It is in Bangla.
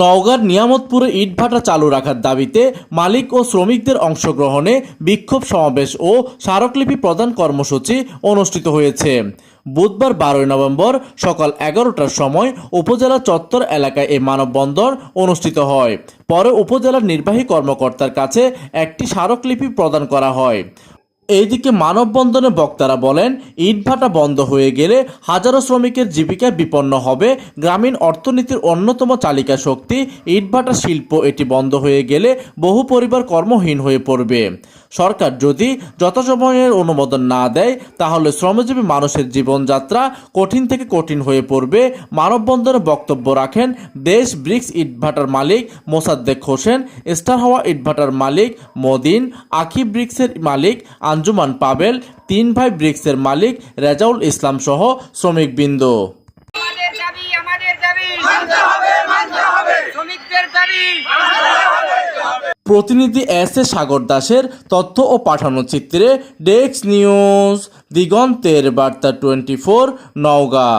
নওগাঁর নিয়ামতপুরে ইটভাটা চালু রাখার দাবিতে মালিক ও শ্রমিকদের অংশগ্রহণে বিক্ষোভ সমাবেশ ও স্মারকলিপি প্রদান কর্মসূচি অনুষ্ঠিত হয়েছে। বুধবার 12 নভেম্বর সকাল 11টার সময় উপজেলা চত্বর এলাকায় এই মানববন্ধন অনুষ্ঠিত হয়। পরে উপজেলার নির্বাহী কর্মকর্তার কাছে একটি স্মারকলিপি প্রদান করা হয়। এইদিকে মানববন্ধনে বক্তারা বলেন, ইটভাটা বন্ধ হয়ে গেলে হাজারো শ্রমিকের জীবিকা বিপন্ন হবে। গ্রামীণ অর্থনীতির অন্যতম চালিকা শক্তি ইটভাটা শিল্প, এটি বন্ধ হয়ে গেলে বহু পরিবার কর্মহীন হয়ে পড়বে। সরকার যদি যথাসময়ের অনুমোদন না দেয় তাহলে শ্রমজীবী মানুষের জীবনযাত্রা কঠিন থেকে কঠিন হয়ে পড়বে। মানববন্ধনে বক্তব্য রাখেন দেশ ব্রিক্স ইটভাটার মালিক মোসাদ্দেক হোসেন, স্টার হাওয়া ইটভাটার মালিক মদিন, আখি ব্রিক্সের মালিক আঞ্জুমান পাবেল, তিন ভাই ব্রিক্সের মালিক রেজাউল ইসলাম সহ শ্রমিকবৃন্দ। প্রতিনিধি এস এ সাগর দাসের তথ্য ও পাঠানো চিত্রে ডেস্ক নিউজ, দিগন্তের বার্তা 24, নওগাঁ।